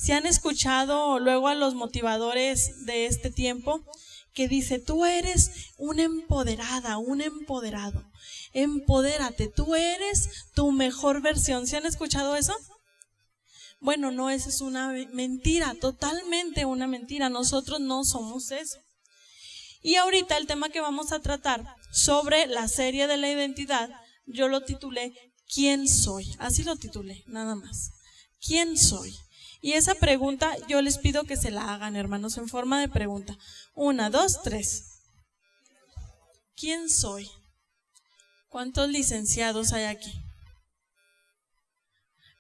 Si han escuchado luego a los motivadores de este tiempo que dice, tú eres una empoderada, un empoderado, empodérate, tú eres tu mejor versión. ¿Sí han escuchado eso? Bueno, no, esa es una mentira, totalmente una mentira. Nosotros no somos eso. Y ahorita el tema que vamos a tratar sobre la serie de la identidad, yo lo titulé ¿Quién soy? Así lo titulé, nada más. ¿Quién soy? Y esa pregunta yo les pido que se la hagan, hermanos, en forma de pregunta. 1, 2, 3. ¿Quién soy? ¿Cuántos licenciados hay aquí?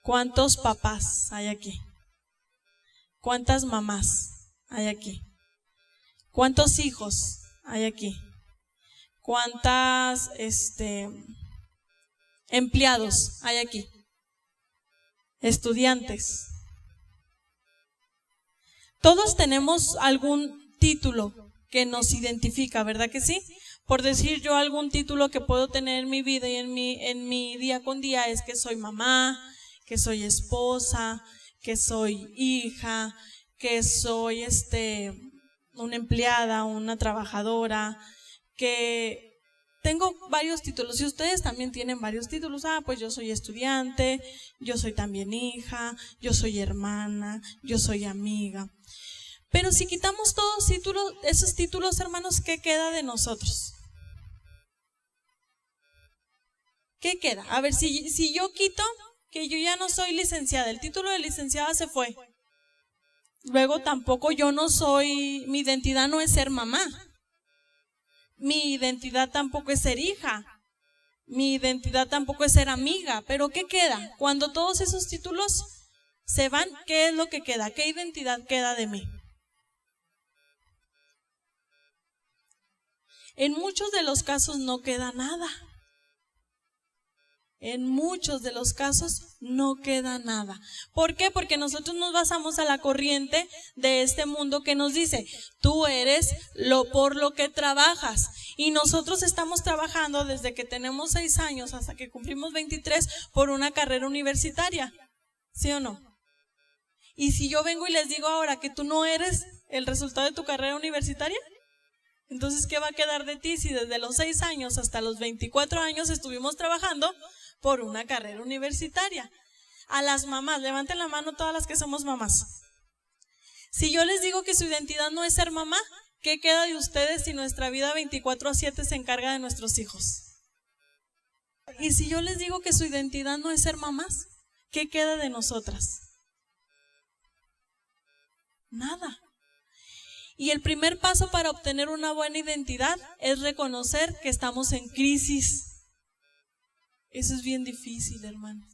¿Cuántos papás hay aquí? ¿Cuántas mamás hay aquí? ¿Cuántos hijos hay aquí? ¿Cuántas empleados hay aquí? Estudiantes. Todos tenemos algún título que nos identifica, ¿verdad que sí? Por decir yo algún título que puedo tener en mi vida y en mi día con día es que soy mamá, que soy esposa, que soy hija, que soy una empleada, una trabajadora, que tengo varios títulos y ustedes también tienen varios títulos. Pues yo soy estudiante, yo soy también hija, yo soy hermana, yo soy amiga. Pero si quitamos todos esos títulos, hermanos, ¿qué queda de nosotros? ¿Qué queda? A ver, si yo quito que yo ya no soy licenciada, el título de licenciada se fue. Luego tampoco mi identidad no es ser mamá. Mi identidad tampoco es ser hija. Mi identidad tampoco es ser amiga. Pero ¿qué queda? Cuando todos esos títulos se van, ¿qué es lo que queda? ¿Qué identidad queda de mí? En muchos de los casos no queda nada. En muchos de los casos no queda nada. ¿Por qué? Porque nosotros nos basamos a la corriente de este mundo que nos dice, tú eres por lo que trabajas. Y nosotros estamos trabajando desde que tenemos 6 años hasta que cumplimos 23 por una carrera universitaria. ¿Sí o no? Y si yo vengo y les digo ahora que tú no eres el resultado de tu carrera universitaria, entonces ¿qué va a quedar de ti si desde los 6 años hasta los 24 años estuvimos trabajando por una carrera universitaria? A las mamás, levanten la mano todas las que somos mamás. Si yo les digo que su identidad no es ser mamá, ¿qué queda de ustedes si nuestra vida 24/7 se encarga de nuestros hijos? Y si yo les digo que su identidad no es ser mamás, ¿qué queda de nosotras? Nada. Y el primer paso para obtener una buena identidad es reconocer que estamos en crisis. Eso es bien difícil, hermanos.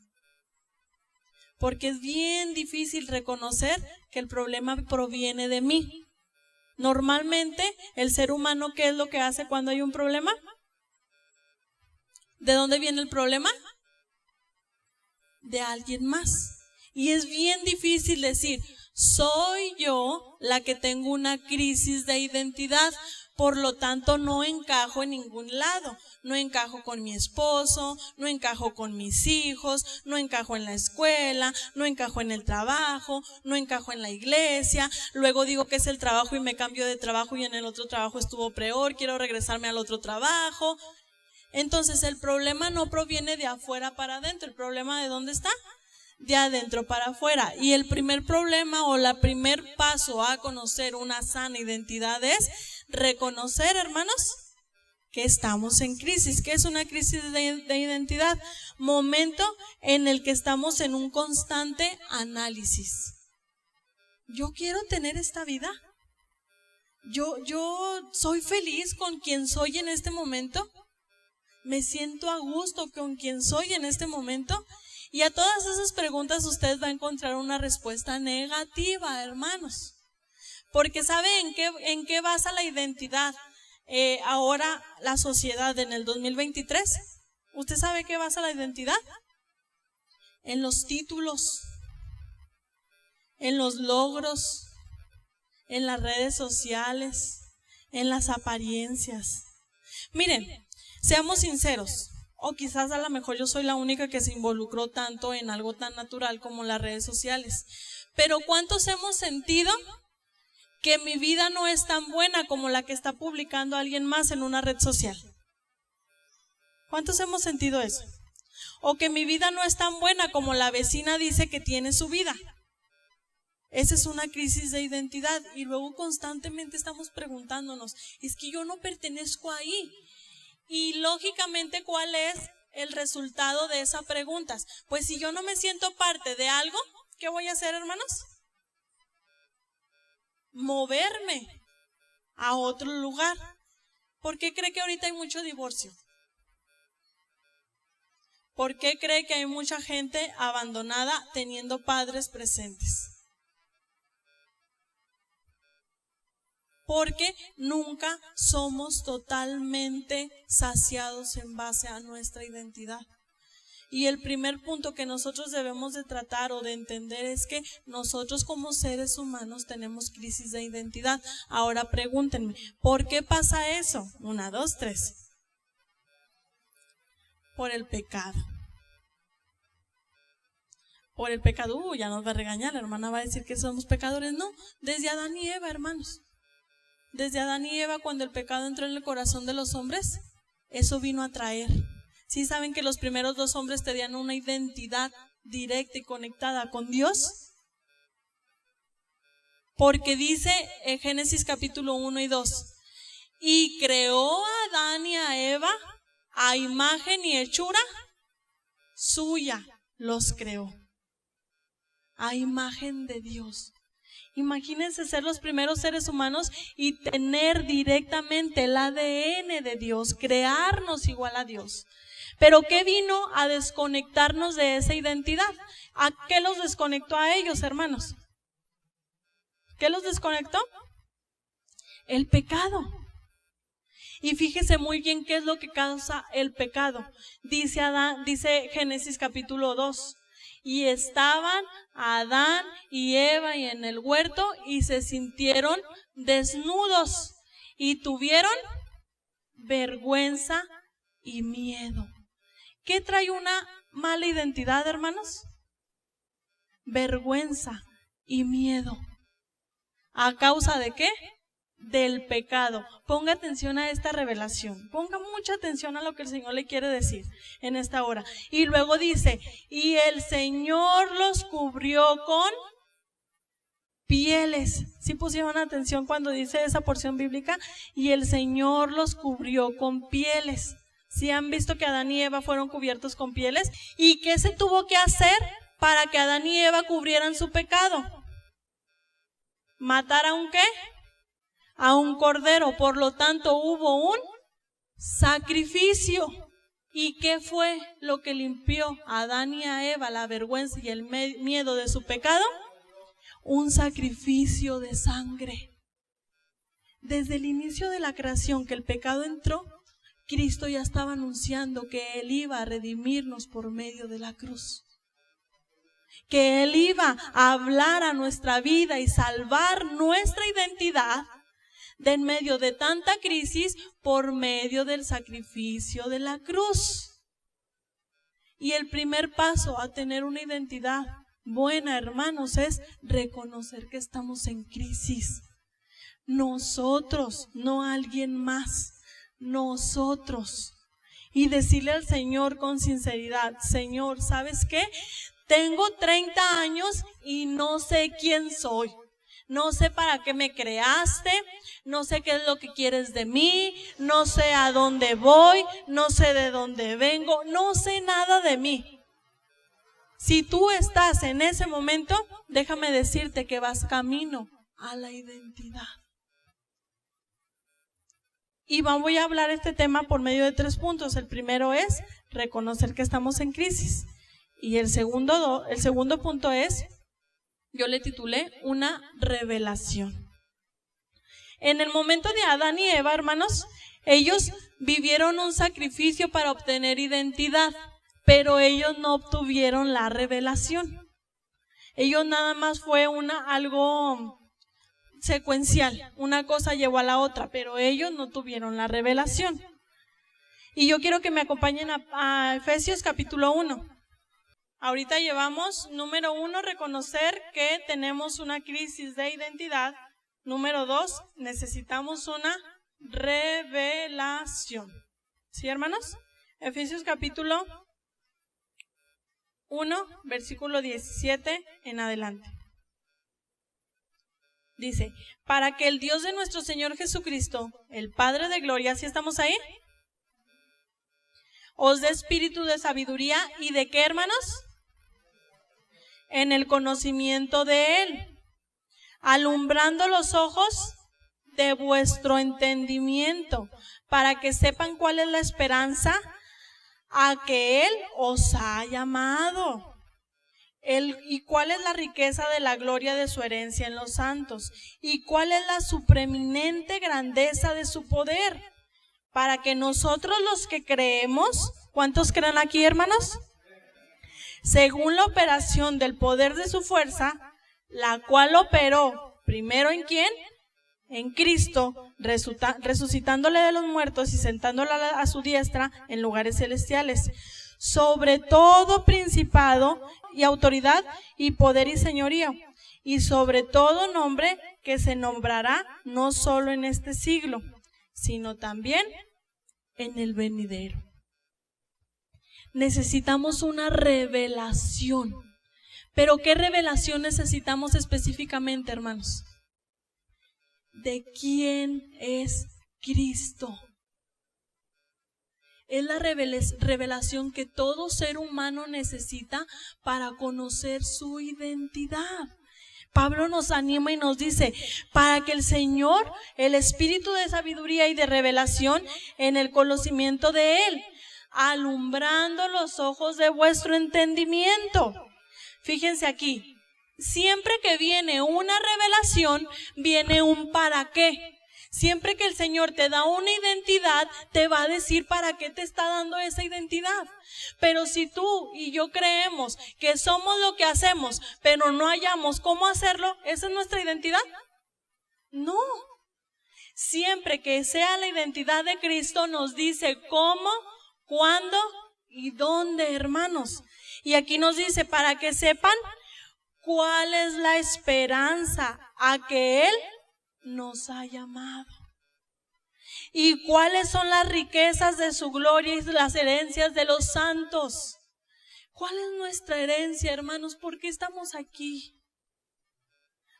Porque es bien difícil reconocer que el problema proviene de mí. Normalmente, el ser humano, ¿qué es lo que hace cuando hay un problema? ¿De dónde viene el problema? De alguien más. Y es bien difícil decir, soy yo la que tengo una crisis de identidad, por lo tanto no encajo en ningún lado. No encajo con mi esposo, no encajo con mis hijos, no encajo en la escuela, no encajo en el trabajo, no encajo en la iglesia. Luego digo que es el trabajo y me cambio de trabajo y en el otro trabajo estuvo peor, quiero regresarme al otro trabajo. Entonces el problema no proviene de afuera para adentro. ¿El problema de dónde está? De adentro para afuera. Y el primer problema o el primer paso a conocer una sana identidad es reconocer, hermanos, que estamos en crisis. ¿Qué es una crisis de identidad? Momento en el que estamos en un constante análisis. Yo quiero tener esta vida. Yo soy feliz con quien soy en este momento. Me siento a gusto con quien soy en este momento. Y a todas esas preguntas usted va a encontrar una respuesta negativa, hermanos. Porque ¿sabe en qué basa la identidad ahora la sociedad en el 2023? ¿Usted sabe qué basa la identidad? En los títulos, en los logros, en las redes sociales, en las apariencias. Miren, seamos sinceros. O quizás a lo mejor yo soy la única que se involucró tanto en algo tan natural como las redes sociales. Pero ¿cuántos hemos sentido que mi vida no es tan buena como la que está publicando alguien más en una red social? ¿Cuántos hemos sentido eso? O que mi vida no es tan buena como la vecina dice que tiene su vida. Esa es una crisis de identidad y luego constantemente estamos preguntándonos, es que yo no pertenezco ahí. Y lógicamente, ¿cuál es el resultado de esas preguntas? Pues si yo no me siento parte de algo, ¿qué voy a hacer, hermanos? Moverme a otro lugar. ¿Por qué cree que ahorita hay mucho divorcio? ¿Por qué cree que hay mucha gente abandonada teniendo padres presentes? Porque nunca somos totalmente saciados en base a nuestra identidad. Y el primer punto que nosotros debemos de tratar o de entender es que nosotros como seres humanos tenemos crisis de identidad. Ahora pregúntenme, ¿por qué pasa eso? 1, 2, 3. Por el pecado. Por el pecado, ya nos va a regañar, la hermana va a decir que somos pecadores. No, desde Adán y Eva, hermanos. Desde Adán y Eva, cuando el pecado entró en el corazón de los hombres, eso vino a traer. ¿Sí saben que los primeros 2 hombres tenían una identidad directa y conectada con Dios? Porque dice en Génesis capítulo 1 y 2, y creó a Adán y a Eva a imagen y hechura suya, los creó. A imagen de Dios. Imagínense ser los primeros seres humanos y tener directamente el ADN de Dios, crearnos igual a Dios. Pero ¿qué vino a desconectarnos de esa identidad? ¿A qué los desconectó a ellos, hermanos? ¿Qué los desconectó? El pecado. Y fíjese muy bien qué es lo que causa el pecado. Dice Génesis capítulo 2. Y estaban Adán y Eva en el huerto y se sintieron desnudos y tuvieron vergüenza y miedo. ¿Qué trae una mala identidad, hermanos? Vergüenza y miedo. ¿A causa de qué? Del pecado. Ponga atención a esta revelación. Ponga mucha atención a lo que el Señor le quiere decir en esta hora. Y luego dice, y el Señor los cubrió con pieles. ¿Sí pusieron atención cuando dice esa porción bíblica? Y el Señor los cubrió con pieles. ¿Sí han visto que Adán y Eva fueron cubiertos con pieles? ¿Y qué se tuvo que hacer para que Adán y Eva cubrieran su pecado? ¿Matar a un qué? A un cordero. Por lo tanto hubo un sacrificio. ¿Y qué fue lo que limpió a Adán y a Eva la vergüenza y el miedo de su pecado? Un sacrificio de sangre. Desde el inicio de la creación que el pecado entró, Cristo ya estaba anunciando que Él iba a redimirnos por medio de la cruz. Que Él iba a hablar a nuestra vida y salvar nuestra identidad de en medio de tanta crisis por medio del sacrificio de la cruz. Y el primer paso a tener una identidad buena, hermanos, es reconocer que estamos en crisis. Nosotros, no alguien más, nosotros. Y decirle al Señor con sinceridad, Señor, ¿sabes qué? Tengo 30 años y no sé quién soy. No sé para qué me creaste, no sé qué es lo que quieres de mí, no sé a dónde voy, no sé de dónde vengo, no sé nada de mí. Si tú estás en ese momento, déjame decirte que vas camino a la identidad. Y voy a hablar este tema por medio de 3 puntos. El primero es reconocer que estamos en crisis. Y el segundo punto es, yo le titulé una revelación. En el momento de Adán y Eva, hermanos, ellos vivieron un sacrificio para obtener identidad, pero ellos no obtuvieron la revelación. Ellos nada más fue algo secuencial, una cosa llevó a la otra, pero ellos no tuvieron la revelación. Y yo quiero que me acompañen a Efesios capítulo 1. Ahorita llevamos, número 1, reconocer que tenemos una crisis de identidad. Número 2, necesitamos una revelación. ¿Sí, hermanos? Efesios capítulo 1, versículo 17 en adelante. Dice, para que el Dios de nuestro Señor Jesucristo, el Padre de gloria, ¿sí estamos ahí? Os dé espíritu de sabiduría y ¿de qué, hermanos? En el conocimiento de Él, alumbrando los ojos de vuestro entendimiento, para que sepan cuál es la esperanza a que Él os ha llamado. ¿Y cuál es la riqueza de la gloria de su herencia en los santos? ¿Y cuál es la supreeminente grandeza de su poder? Para que nosotros los que creemos, ¿cuántos creen aquí, hermanos? Según la operación del poder de su fuerza, la cual operó primero ¿en quién? En Cristo, resucitándole de los muertos y sentándole a su diestra en lugares celestiales, sobre todo principado y autoridad y poder y señorío, y sobre todo nombre que se nombrará no solo en este siglo, sino también en el venidero. Necesitamos una revelación. ¿Pero qué revelación necesitamos específicamente, hermanos? ¿De quién es Cristo? Es la revelación que todo ser humano necesita para conocer su identidad. Pablo nos anima y nos dice, para que el Señor, el espíritu de sabiduría y de revelación en el conocimiento de Él, alumbrando los ojos de vuestro entendimiento. Fíjense aquí, siempre que viene una revelación, viene un para qué. Siempre que el Señor te da una identidad, te va a decir para qué te está dando esa identidad. Pero si tú y yo creemos que somos lo que hacemos, pero no hallamos cómo hacerlo, ¿esa es nuestra identidad? No. Siempre que sea la identidad de Cristo, nos dice cómo, cuándo y dónde, hermanos. Y aquí nos dice, para que sepan cuál es la esperanza a que Él nos ha llamado. ¿Y cuáles son las riquezas de su gloria y las herencias de los santos? ¿Cuál es nuestra herencia, hermanos? ¿Por qué estamos aquí?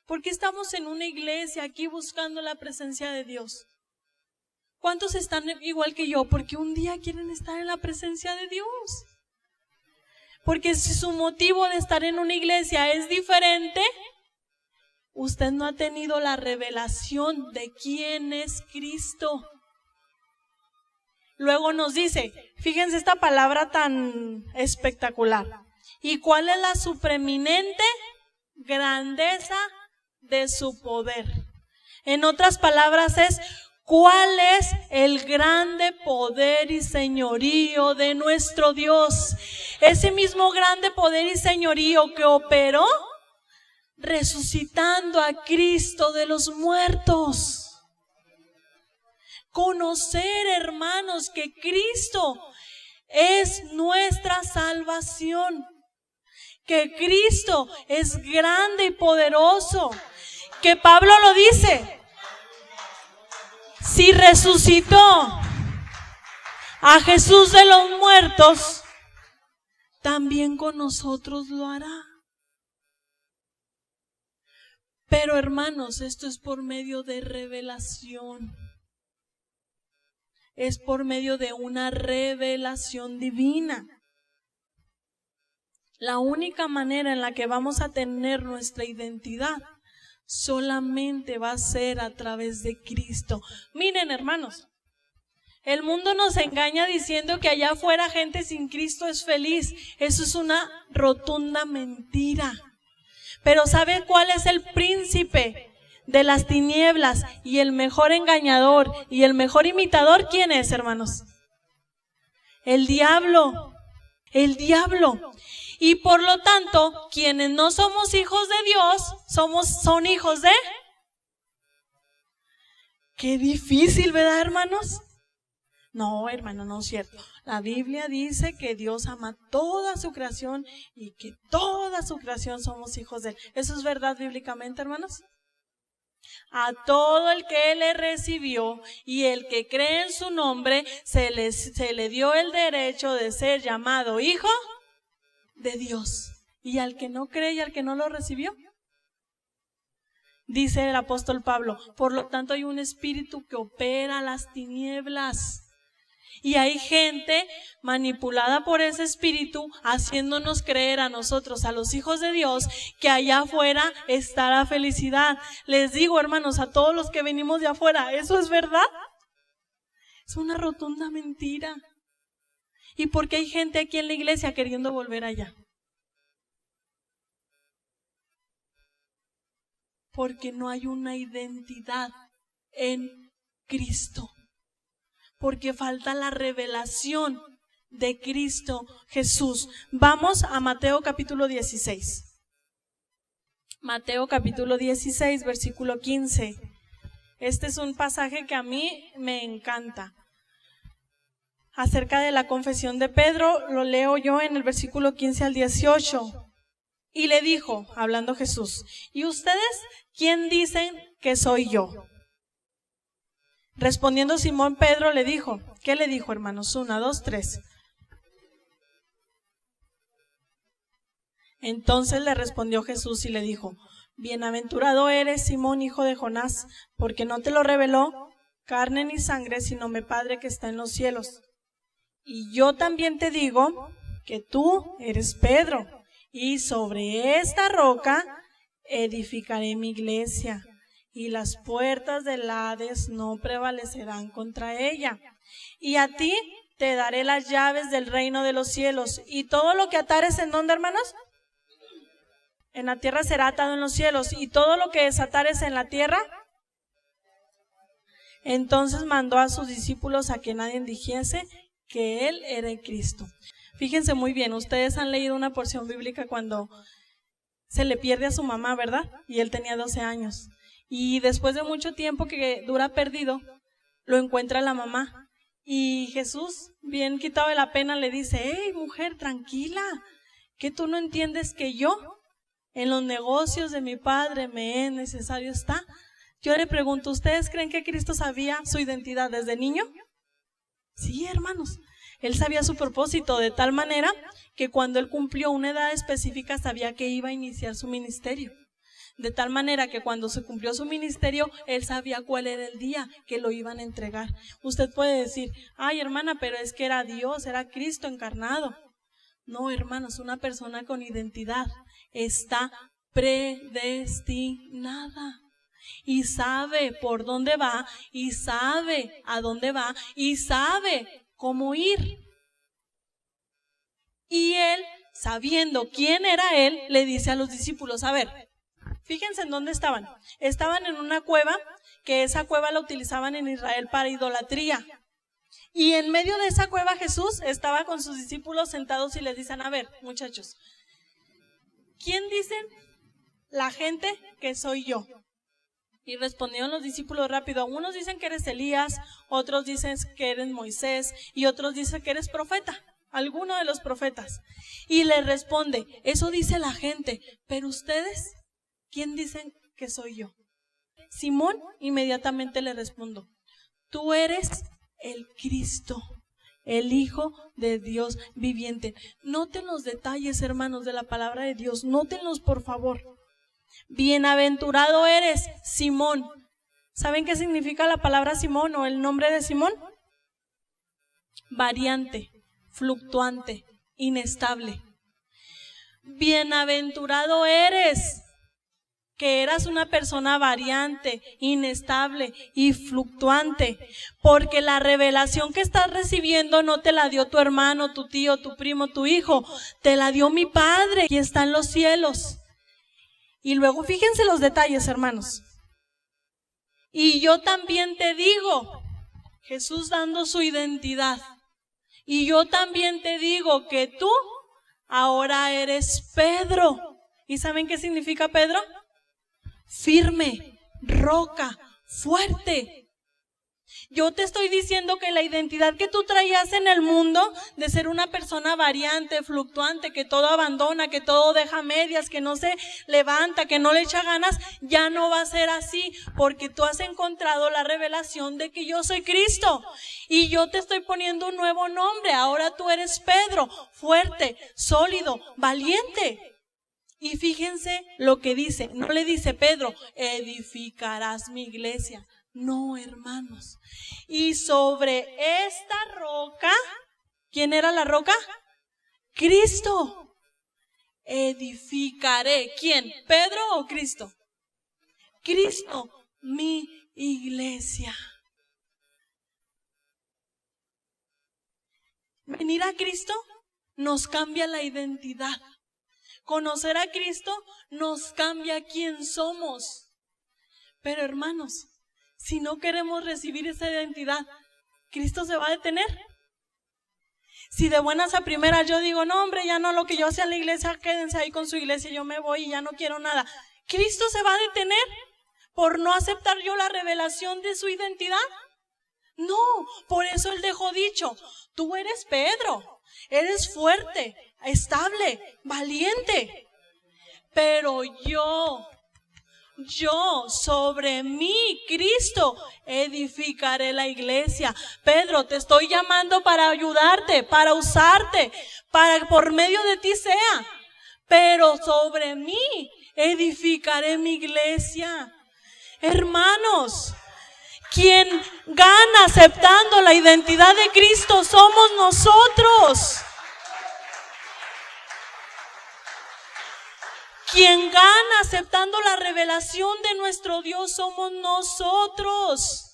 ¿Por qué estamos en una iglesia aquí buscando la presencia de Dios? ¿Cuántos están igual que yo? Porque un día quieren estar en la presencia de Dios. Porque si su motivo de estar en una iglesia es diferente, usted no ha tenido la revelación de quién es Cristo. Luego nos dice, fíjense esta palabra tan espectacular. ¿Y cuál es la supreeminente grandeza de su poder? En otras palabras es, ¿cuál es el grande poder y señorío de nuestro Dios? Ese mismo grande poder y señorío que operó resucitando a Cristo de los muertos. Conocer, hermanos, que Cristo es nuestra salvación, que Cristo es grande y poderoso, que Pablo lo dice, si resucitó a Jesús de los muertos, también con nosotros lo hará. Pero hermanos, esto es por medio de revelación. Es por medio de una revelación divina. La única manera en la que vamos a tener nuestra identidad solamente va a ser a través de Cristo. Miren, hermanos, el mundo nos engaña diciendo que allá afuera gente sin Cristo es feliz. Eso es una rotunda mentira. Pero ¿sabe cuál es el príncipe de las tinieblas y el mejor engañador y el mejor imitador? ¿Quién es, hermanos? El diablo. El diablo. Y por lo tanto, quienes no somos hijos de Dios, son hijos de... Qué difícil, ¿verdad, hermanos? No, hermano, no es cierto. La Biblia dice que Dios ama toda su creación y que toda su creación somos hijos de Él. ¿Eso es verdad bíblicamente, hermanos? A todo el que le recibió y el que cree en su nombre, se le dio el derecho de ser llamado hijo de Dios. ¿Y al que no cree y al que no lo recibió? Dice el apóstol Pablo, por lo tanto hay un espíritu que opera las tinieblas. Y hay gente manipulada por ese espíritu, haciéndonos creer a nosotros, a los hijos de Dios, que allá afuera está la felicidad. Les digo, hermanos, a todos los que venimos de afuera, ¿eso es verdad? Es una rotunda mentira. ¿Y por qué hay gente aquí en la iglesia queriendo volver allá? Porque no hay una identidad en Cristo. Porque falta la revelación de Cristo Jesús. Vamos a Mateo capítulo 16. Mateo capítulo 16, versículo 15. Este es un pasaje que a mí me encanta. Acerca de la confesión de Pedro, lo leo yo en el versículo 15 al 18. Y le dijo, hablando Jesús, ¿y ustedes quién dicen que soy yo? Respondiendo Simón Pedro le dijo, ¿qué le dijo, hermanos? 1, 2, 3. Entonces le respondió Jesús y le dijo, bienaventurado eres, Simón, hijo de Jonás, porque no te lo reveló carne ni sangre, sino mi Padre que está en los cielos. Y yo también te digo que tú eres Pedro, y sobre esta roca edificaré mi iglesia, y las puertas del Hades no prevalecerán contra ella. Y a ti te daré las llaves del reino de los cielos, y todo lo que atares, ¿en dónde, hermanos? En la tierra será atado en los cielos, y todo lo que desatares en la tierra. Entonces mandó a sus discípulos a que nadie dijese que Él era el Cristo. Fíjense muy bien, ustedes han leído una porción bíblica cuando se le pierde a su mamá, ¿verdad? Y él tenía 12 años. Y después de mucho tiempo que dura perdido, lo encuentra la mamá. Y Jesús, bien quitado de la pena, le dice, hey, mujer, tranquila, que tú no entiendes que yo en los negocios de mi Padre me es necesario estar. Yo le pregunto, ¿ustedes creen que Cristo sabía su identidad desde niño? Sí, hermanos. Él sabía su propósito de tal manera que cuando él cumplió una edad específica sabía que iba a iniciar su ministerio. De tal manera que cuando se cumplió su ministerio, él sabía cuál era el día que lo iban a entregar. Usted puede decir, ay, hermana, pero es que era Dios, era Cristo encarnado. No, hermanos, una persona con identidad está predestinada. Y sabe por dónde va, y sabe a dónde va, y sabe cómo ir. Y él, sabiendo quién era él, le dice a los discípulos, a ver, fíjense en dónde estaban. Estaban en una cueva, que esa cueva la utilizaban en Israel para idolatría. Y en medio de esa cueva Jesús estaba con sus discípulos sentados y les dicen, a ver, muchachos, ¿quién dicen la gente que soy yo? Y respondieron los discípulos rápido, unos dicen que eres Elías, otros dicen que eres Moisés y otros dicen que eres profeta, alguno de los profetas. Y le responde, eso dice la gente, pero ustedes, ¿quién dicen que soy yo? Simón inmediatamente le respondió, tú eres el Cristo, el Hijo de Dios viviente. Noten los detalles, hermanos, de la palabra de Dios, nótenlos por favor. Bienaventurado eres, Simón. ¿Saben qué significa la palabra Simón o el nombre de Simón? Variante, fluctuante, inestable. Bienaventurado eres, que eras una persona variante, inestable y fluctuante, porque la revelación que estás recibiendo no te la dio tu hermano, tu tío, tu primo, tu hijo, te la dio mi Padre, que está en los cielos. Y luego fíjense los detalles, hermanos. Y yo también te digo, Jesús dando su identidad, y yo también te digo que tú ahora eres Pedro. ¿Y saben qué significa Pedro? Firme, roca, fuerte. Yo te estoy diciendo que la identidad que tú traías en el mundo, de ser una persona variante, fluctuante, que todo abandona, que todo deja medias, que no se levanta, que no le echa ganas, ya no va a ser así, porque tú has encontrado la revelación de que yo soy Cristo. Y yo te estoy poniendo un nuevo nombre. Ahora tú eres Pedro, fuerte, sólido, valiente. Y fíjense lo que dice. No le dice Pedro, edificarás mi iglesia. No, hermanos. Y sobre esta roca, ¿quién era la roca? Cristo. Edificaré. ¿Quién? ¿Pedro o Cristo? Cristo, mi iglesia. Venir a Cristo nos cambia la identidad. Conocer a Cristo nos cambia quién somos. Pero hermanos, si no queremos recibir esa identidad, ¿Cristo se va a detener? Si de buenas a primeras yo digo, no hombre, ya no, lo que yo hacía en la iglesia, quédense ahí con su iglesia, yo me voy y ya no quiero nada. ¿Cristo se va a detener por no aceptar yo la revelación de su identidad? No, por eso Él dejó dicho, tú eres Pedro, eres fuerte, estable, valiente, pero yo sobre mí, Cristo, edificaré la iglesia. Pedro, te estoy llamando para ayudarte, para usarte, para por medio de ti sea, pero sobre mí edificaré mi iglesia. Hermanos, quien gana aceptando la identidad de Cristo somos nosotros. Quien gana aceptando la revelación de nuestro Dios somos nosotros.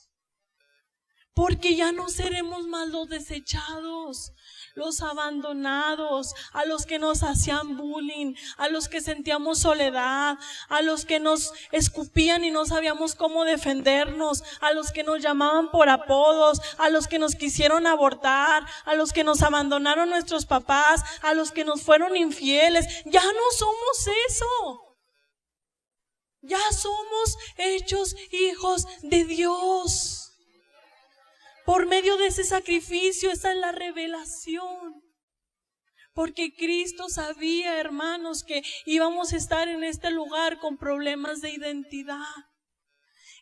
Porque ya no seremos más los desechados, los abandonados, a los que nos hacían bullying, a los que sentíamos soledad, a los que nos escupían y no sabíamos cómo defendernos, a los que nos llamaban por apodos, a los que nos quisieron abortar, a los que nos abandonaron nuestros papás, a los que nos fueron infieles. Ya no somos eso. Ya somos hechos hijos de Dios. Por medio de ese sacrificio, esa es la revelación. Porque Cristo sabía, hermanos, que íbamos a estar en este lugar con problemas de identidad.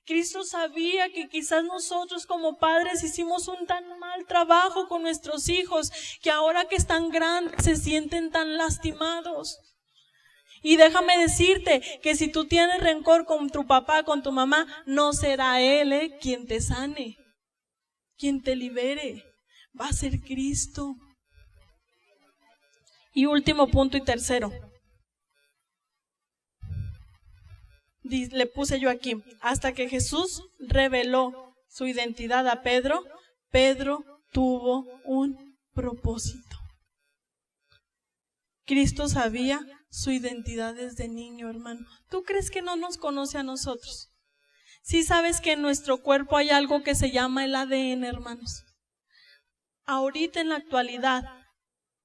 Cristo sabía que quizás nosotros como padres hicimos un tan mal trabajo con nuestros hijos, que ahora que están grandes se sienten tan lastimados. Y déjame decirte que si tú tienes rencor con tu papá, con tu mamá, no será Él quien te sane. Quien te libere va a ser Cristo. Y último punto y tercero. Le puse yo aquí, hasta que Jesús reveló su identidad a Pedro, Pedro tuvo un propósito. Cristo sabía su identidad desde niño, hermano. ¿Tú crees que no nos conoce a nosotros? Sí sabes que en nuestro cuerpo hay algo que se llama el ADN, hermanos. Ahorita en la actualidad,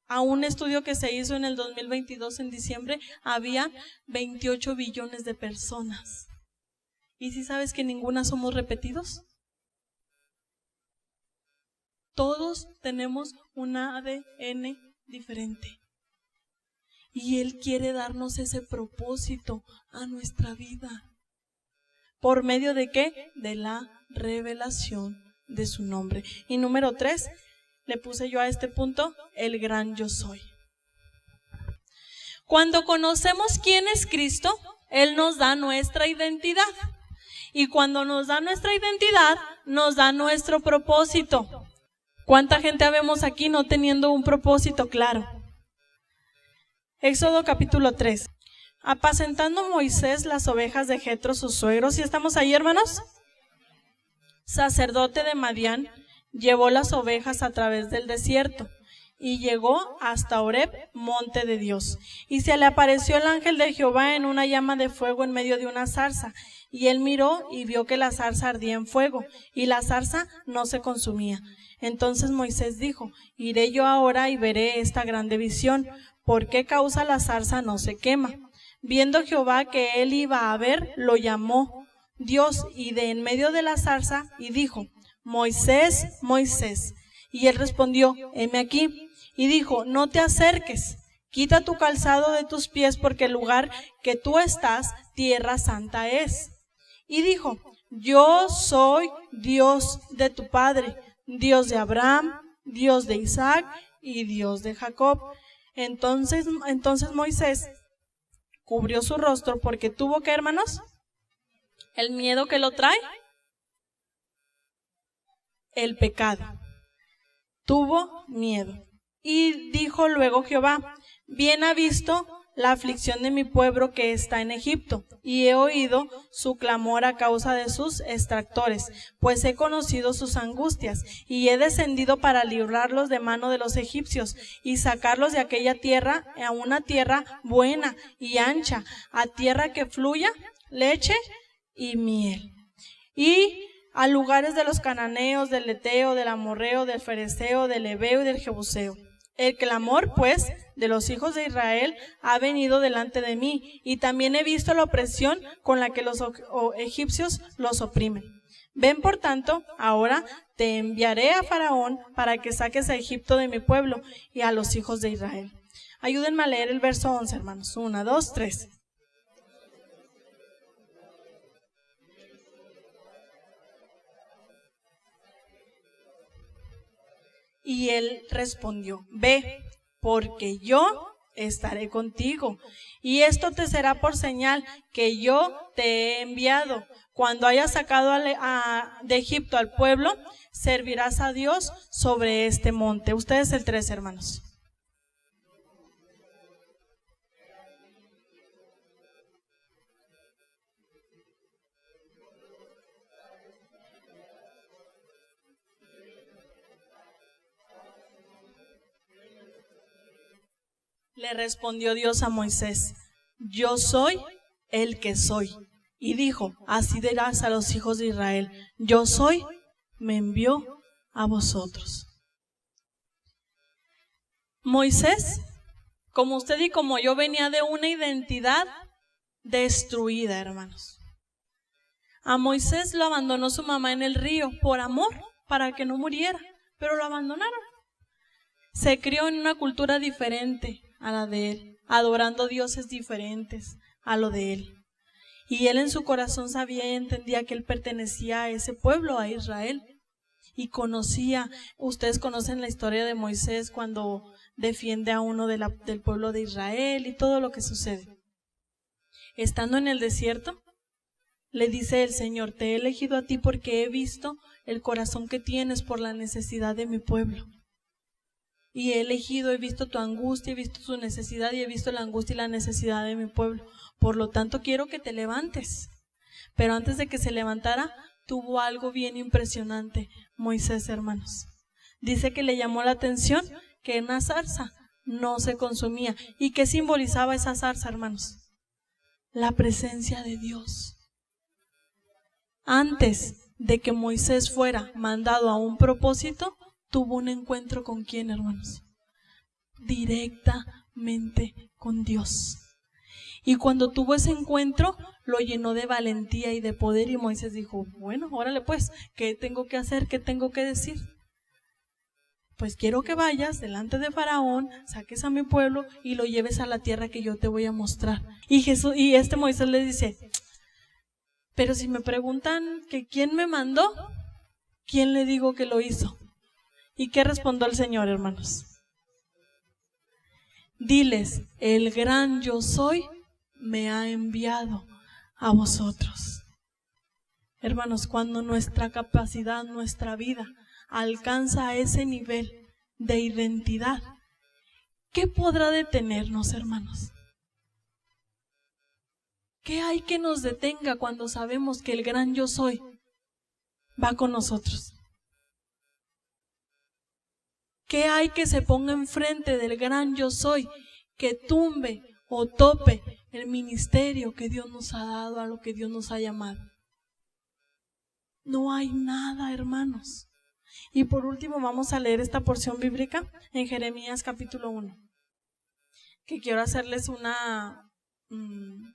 a un estudio que se hizo en el 2022 en diciembre, había 28 billones de personas. ¿Y sí sabes que ninguna somos repetidos? Todos tenemos un ADN diferente. Y Él quiere darnos ese propósito a nuestra vida. ¿Por medio de qué? De la revelación de su nombre. Y número 3, le puse yo a este punto, el gran yo soy. Cuando conocemos quién es Cristo, Él nos da nuestra identidad. Y cuando nos da nuestra identidad, nos da nuestro propósito. ¿Cuánta gente habemos aquí no teniendo un propósito claro? Éxodo capítulo 3. Apacentando Moisés las ovejas de Jetro, su suegro. ¿Sí estamos ahí, hermanos? Sacerdote de Madián, llevó las ovejas a través del desierto y llegó hasta Horeb, monte de Dios. Y se le apareció el ángel de Jehová en una llama de fuego en medio de una zarza. Y él miró y vio que la zarza ardía en fuego y la zarza no se consumía. Entonces Moisés dijo: iré yo ahora y veré esta grande visión. ¿Por qué causa la zarza no se quema? Viendo Jehová que él iba a ver, lo llamó Dios y de en medio de la zarza y dijo: Moisés, Moisés. Y él respondió, heme aquí. Y dijo, no te acerques, quita tu calzado de tus pies, porque el lugar que tú estás, tierra santa es. Y dijo, yo soy Dios de tu padre, Dios de Abraham, Dios de Isaac y Dios de Jacob. Entonces Moisés cubrió su rostro porque tuvo que, hermanos, el miedo que lo trae, el pecado. Tuvo miedo. Y dijo luego Jehová, bien ha visto la aflicción de mi pueblo que está en Egipto, y he oído su clamor a causa de sus extractores, pues he conocido sus angustias, y he descendido para librarlos de mano de los egipcios, y sacarlos de aquella tierra a una tierra buena y ancha, a tierra que fluya leche y miel. Y a lugares de los cananeos, del eteo, del amorreo, del fereceo, del heveo y del jebuseo. El clamor, pues, de los hijos de Israel ha venido delante de mí, y también he visto la opresión con la que los egipcios los oprimen. Ven, por tanto, ahora te enviaré a Faraón para que saques a Egipto de mi pueblo y a los hijos de Israel. Ayúdenme a leer el verso 11, hermanos. 1, 2, 3. Y él respondió, ve, porque yo estaré contigo, y esto te será por señal que yo te he enviado. Cuando hayas sacado de Egipto al pueblo, servirás a Dios sobre este monte. Ustedes el 3, hermanos. Le respondió Dios a Moisés, yo soy el que soy. Y dijo, así dirás a los hijos de Israel, yo soy, me envió a vosotros. Moisés, como usted y como yo, venía de una identidad destruida, hermanos. A Moisés lo abandonó su mamá en el río por amor, para que no muriera, pero lo abandonaron. Se crió en una cultura diferente a la de él, adorando dioses diferentes a lo de él. Y él en su corazón sabía y entendía que él pertenecía a ese pueblo, a Israel. Y conocía, ustedes conocen la historia de Moisés cuando defiende a uno del pueblo de Israel y todo lo que sucede. Estando en el desierto, le dice el Señor, te he elegido a ti porque he visto el corazón que tienes por la necesidad de mi pueblo. Y he elegido, he visto tu angustia, he visto tu necesidad y he visto la angustia y la necesidad de mi pueblo. Por lo tanto, quiero que te levantes. Pero antes de que se levantara, tuvo algo bien impresionante, Moisés, hermanos. Dice que le llamó la atención que una zarza no se consumía. ¿Y qué simbolizaba esa zarza, hermanos? La presencia de Dios. Antes de que Moisés fuera mandado a un propósito, tuvo un encuentro con ¿quién, hermanos? Directamente con Dios. Y cuando tuvo ese encuentro, lo llenó de valentía y de poder, y Moisés dijo, bueno, órale pues, ¿qué tengo que hacer? ¿Qué tengo que decir? Pues quiero que vayas delante de Faraón, saques a mi pueblo y lo lleves a la tierra que yo te voy a mostrar. Y Moisés le dice, pero si me preguntan que quién me mandó, ¿quién le digo que lo hizo? ¿Y qué respondió el Señor, hermanos? Diles, el gran yo soy me ha enviado a vosotros. Hermanos, cuando nuestra capacidad, nuestra vida alcanza ese nivel de identidad, ¿qué podrá detenernos, hermanos? ¿Qué hay que nos detenga cuando sabemos que el gran yo soy va con nosotros? ¿Qué hay que se ponga enfrente del gran yo soy que tumbe o tope el ministerio que Dios nos ha dado, a lo que Dios nos ha llamado? No hay nada, hermanos. Y por último vamos a leer esta porción bíblica en Jeremías capítulo 1, que quiero hacerles un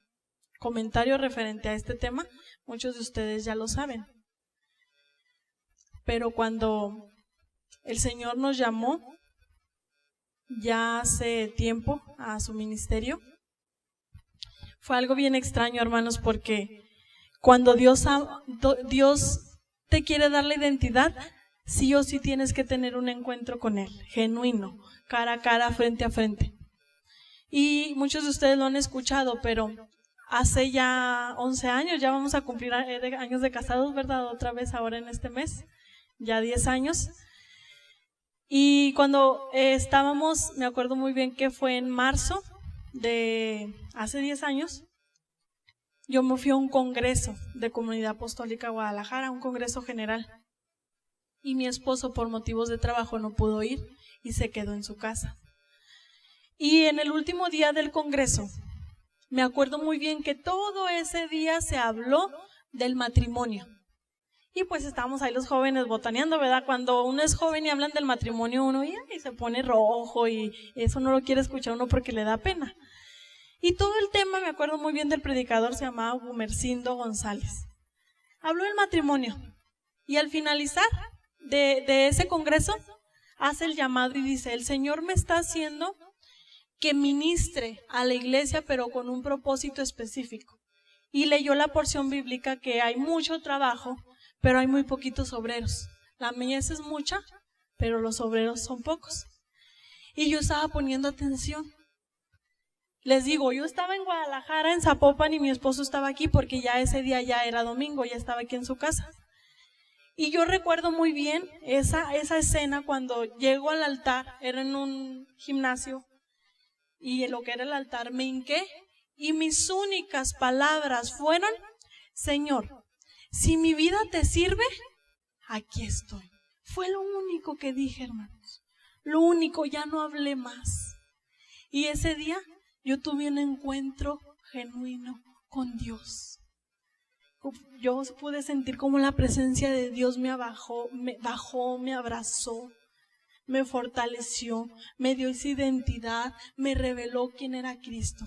comentario referente a este tema. Muchos de ustedes ya lo saben. pero cuando el Señor nos llamó ya hace tiempo a su ministerio, fue algo bien extraño, hermanos, porque cuando Dios te quiere dar la identidad, sí o sí tienes que tener un encuentro con Él, genuino, cara a cara, frente a frente. Y muchos de ustedes lo han escuchado, pero hace ya 11 años, ya vamos a cumplir años de casados, ¿verdad? Otra vez ahora en este mes, ya 10 años. Y cuando estábamos, me acuerdo muy bien que fue en marzo de hace 10 años, yo me fui a un congreso de Comunidad Apostólica Guadalajara, un congreso general. Y mi esposo, por motivos de trabajo, no pudo ir y se quedó en su casa. Y en el último día del congreso, me acuerdo muy bien que todo ese día se habló del matrimonio. Y pues estábamos ahí los jóvenes botaneando, ¿verdad? Cuando uno es joven y hablan del matrimonio, uno y se pone rojo y eso no lo quiere escuchar uno porque le da pena. Y todo el tema, me acuerdo muy bien del predicador, se llamaba Gumercindo González. Habló del matrimonio y al finalizar de ese congreso hace el llamado y dice: el Señor me está haciendo que ministre a la iglesia, pero con un propósito específico. Y leyó la porción bíblica que hay mucho trabajo, pero hay muy poquitos obreros. La mies es mucha, pero los obreros son pocos. Y yo estaba poniendo atención. Les digo, yo estaba en Guadalajara, en Zapopan, y mi esposo estaba aquí porque ya ese día ya era domingo, ya estaba aquí en su casa. Y yo recuerdo muy bien esa escena cuando llego al altar, era en un gimnasio, y en lo que era el altar me hinqué, y mis únicas palabras fueron: Señor, si mi vida te sirve, aquí estoy. Fue lo único que dije, hermanos. Lo único, ya no hablé más. Y ese día yo tuve un encuentro genuino con Dios. Yo pude sentir como la presencia de Dios me bajó, me abrazó, me fortaleció, me dio esa identidad, me reveló quién era Cristo.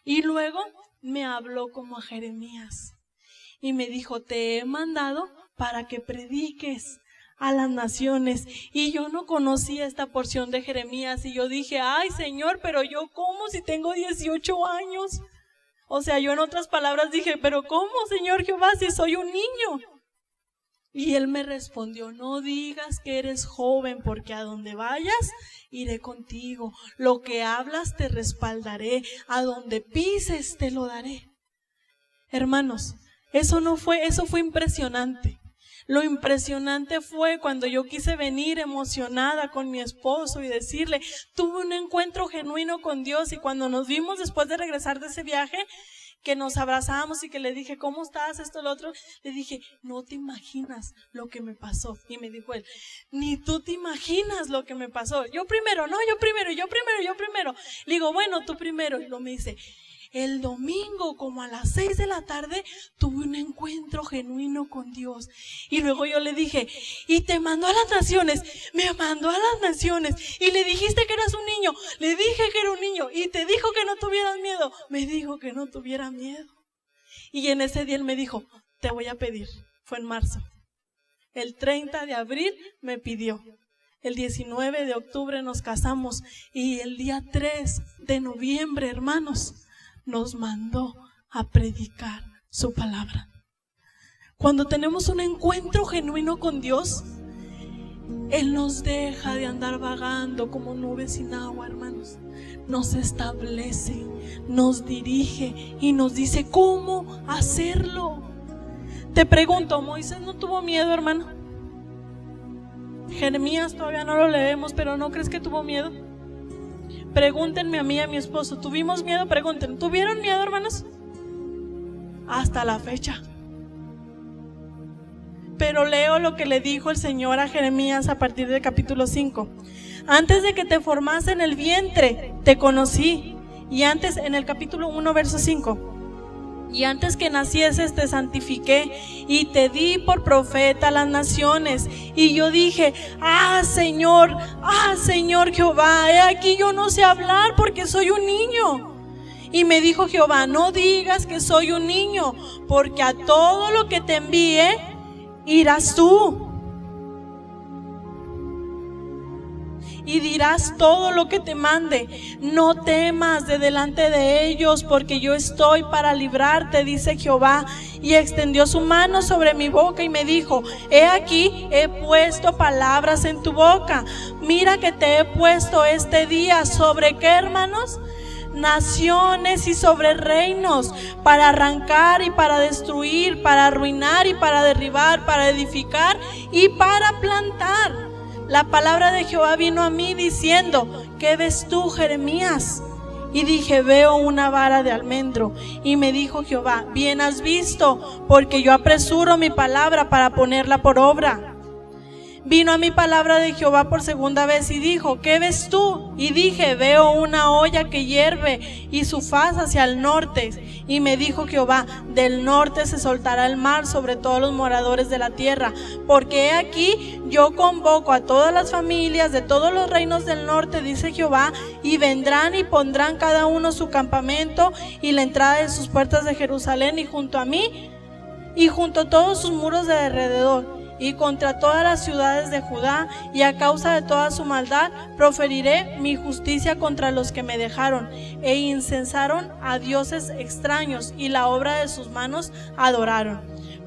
Y luego me habló como a Jeremías y me dijo: te he mandado para que prediques a las naciones. Y yo no conocía esta porción de Jeremías y yo dije: ay, Señor, pero yo ¿cómo si tengo 18 años? O sea, yo en otras palabras dije: pero ¿cómo, Señor Jehová, si soy un niño? Y Él me respondió: no digas que eres joven, porque a donde vayas iré contigo, lo que hablas te respaldaré, a donde pises te lo daré. Hermanos, eso fue impresionante. Lo impresionante fue cuando yo quise venir emocionada con mi esposo y decirle: tuve un encuentro genuino con Dios. Y cuando nos vimos después de regresar de ese viaje, que nos abrazamos y que le dije: ¿cómo estás? Esto, lo otro. Le dije: no te imaginas lo que me pasó. Y me dijo él: ni tú te imaginas lo que me pasó. Yo primero. Le digo: bueno, tú primero. Y luego me dice: el domingo, como a las 6 de la tarde, tuve un encuentro genuino con Dios. Y luego yo le dije: y te mandó a las naciones. Me mandó a las naciones. Y le dijiste que eras un niño. Le dije que era un niño. Y te dijo que no tuvieras miedo. Me dijo que no tuviera miedo. Y en ese día él me dijo: te voy a pedir. Fue en marzo. El 30 de abril me pidió. El 19 de octubre nos casamos. Y el día 3 de noviembre, hermanos, nos mandó a predicar su palabra. Cuando tenemos un encuentro genuino con Dios, Él nos deja de andar vagando como nubes sin agua, hermanos. Nos establece, nos dirige y nos dice cómo hacerlo. Te pregunto, ¿Moisés no tuvo miedo, hermano? Jeremías todavía no lo leemos, pero ¿no crees que tuvo miedo? Pregúntenme a mí y a mi esposo: ¿tuvimos miedo? Pregunten, ¿tuvieron miedo, hermanos? Hasta la fecha. Pero leo lo que le dijo el Señor a Jeremías a partir del capítulo 5. Antes de que te formase en el vientre, te conocí. Y antes, en el capítulo 1, verso 5. Y antes que nacieses te santifiqué y te di por profeta a las naciones. Y yo dije: Señor Jehová, he aquí yo no sé hablar porque soy un niño. Y me dijo Jehová: no digas que soy un niño, porque a todo lo que te envíe irás tú. y dirás todo lo que te mande. No temas de delante de ellos, porque yo estoy para librarte, dice Jehová. Y extendió su mano sobre mi boca y me dijo: he aquí, he puesto palabras en tu boca. Mira que te he puesto este día sobre ¿qué, hermanos? Naciones y sobre reinos, para arrancar y para destruir, para arruinar y para derribar, para edificar y para plantar. La palabra de Jehová vino a mí diciendo: ¿qué ves tú, Jeremías? Y dije: veo una vara de almendro. Y me dijo Jehová: bien has visto, porque yo apresuro mi palabra para ponerla por obra. Vino a mi palabra de Jehová por segunda vez y dijo: ¿qué ves tú? Y dije: veo una olla que hierve y su faz hacia el norte. Y me dijo Jehová: del norte se soltará el mar sobre todos los moradores de la tierra, porque he aquí yo convoco a todas las familias de todos los reinos del norte, dice Jehová, y vendrán y pondrán cada uno su campamento y la entrada de sus puertas de Jerusalén, y junto a mí y junto a todos sus muros de alrededor, y contra todas las ciudades de Judá, y a causa de toda su maldad proferiré mi justicia contra los que me dejaron e incensaron a dioses extraños, y la obra de sus manos adoraron.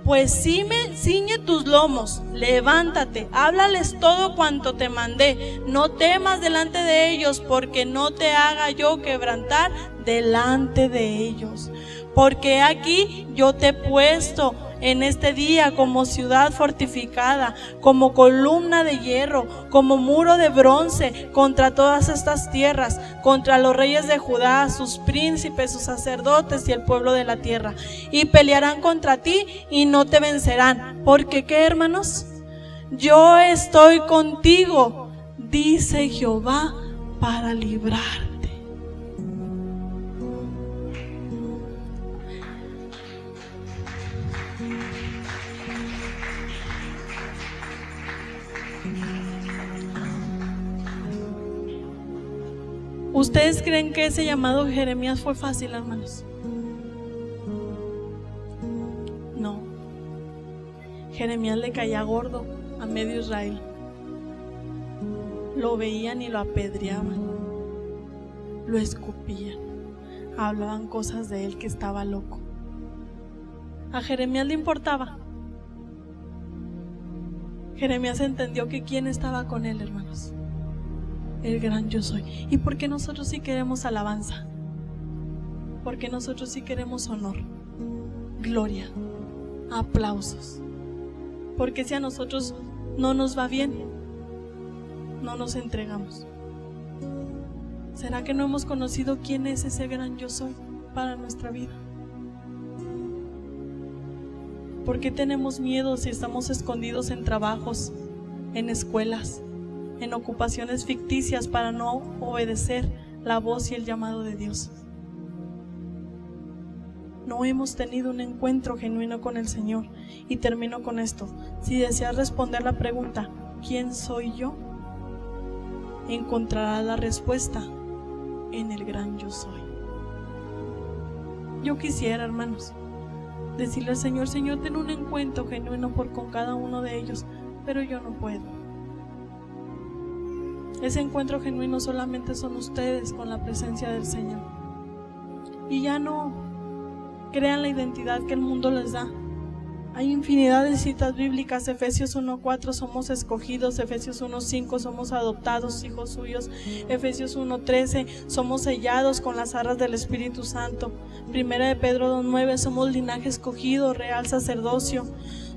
Pues ciñe tus lomos, levántate, háblales todo cuanto te mandé. No temas delante de ellos, porque no te haga yo quebrantar delante de ellos. Porque aquí yo te he puesto en este día como ciudad fortificada, como columna de hierro, como muro de bronce contra todas estas tierras, contra los reyes de Judá, sus príncipes, sus sacerdotes y el pueblo de la tierra. Y pelearán contra ti y no te vencerán. Porque ¿qué, hermanos? Yo estoy contigo, dice Jehová, para librarte. ¿Ustedes creen que ese llamado de Jeremías fue fácil, hermanos? No. Jeremías le caía gordo a medio Israel. Lo veían y lo apedreaban, lo escupían, hablaban cosas de él, que estaba loco. ¿A Jeremías le importaba? Jeremías entendió que quién estaba con él, hermanos: el gran yo soy. ¿Y por qué nosotros sí queremos alabanza? Porque nosotros sí queremos honor, gloria, aplausos. Porque si a nosotros no nos va bien, no nos entregamos. ¿Será que no hemos conocido quién es ese gran yo soy para nuestra vida? ¿Por qué tenemos miedo si estamos escondidos en trabajos, en escuelas, en ocupaciones ficticias, para no obedecer la voz y el llamado de Dios? No hemos tenido un encuentro genuino con el Señor. Y termino con esto: si deseas responder la pregunta ¿quién soy yo?, encontrarás la respuesta en el gran yo soy. Yo quisiera, hermanos, decirle al Señor: Señor, ten un encuentro genuino con cada uno de ellos, pero yo no puedo. Ese encuentro genuino solamente son ustedes con la presencia del Señor. Y ya no crean la identidad que el mundo les da. Hay infinidad de citas bíblicas: Efesios 1:4, somos escogidos; Efesios 1:5, somos adoptados hijos suyos; Efesios 1:13, somos sellados con las arras del Espíritu Santo; Primera de Pedro 2:9, somos linaje escogido, real sacerdocio;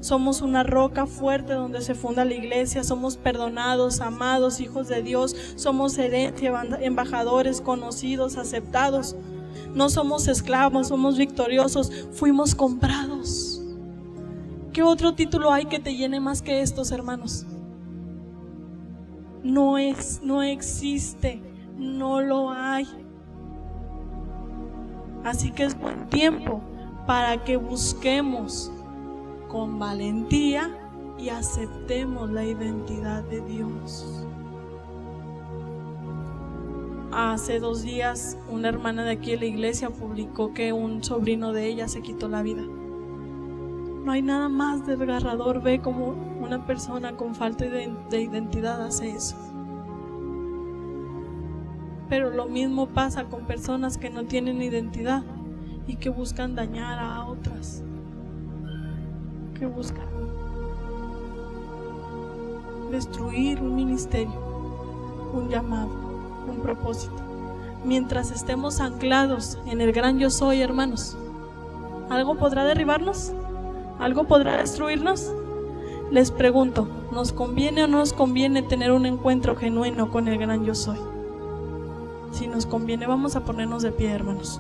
somos una roca fuerte donde se funda la iglesia; somos perdonados, amados, hijos de Dios; somos herencia, embajadores, conocidos, aceptados. No somos esclavos, somos victoriosos, fuimos comprados. ¿Qué otro título hay que te llene más que estos, hermanos? No existe, no lo hay. Así que es buen tiempo para que busquemos con valentía y aceptemos la identidad de Dios. Hace 2 días una hermana de aquí de la iglesia publicó que un sobrino de ella se quitó la vida. No hay nada más desgarrador. Ve cómo una persona con falta de identidad hace eso. Pero lo mismo pasa con personas que no tienen identidad y que buscan dañar a otras. Que buscan destruir un ministerio, un llamado, un propósito. Mientras estemos anclados en el gran yo soy, hermanos, ¿algo podrá derribarnos? ¿Algo podrá destruirnos? Les pregunto, ¿nos conviene o no nos conviene tener un encuentro genuino con el gran yo soy? Si nos conviene, vamos a ponernos de pie, hermanos.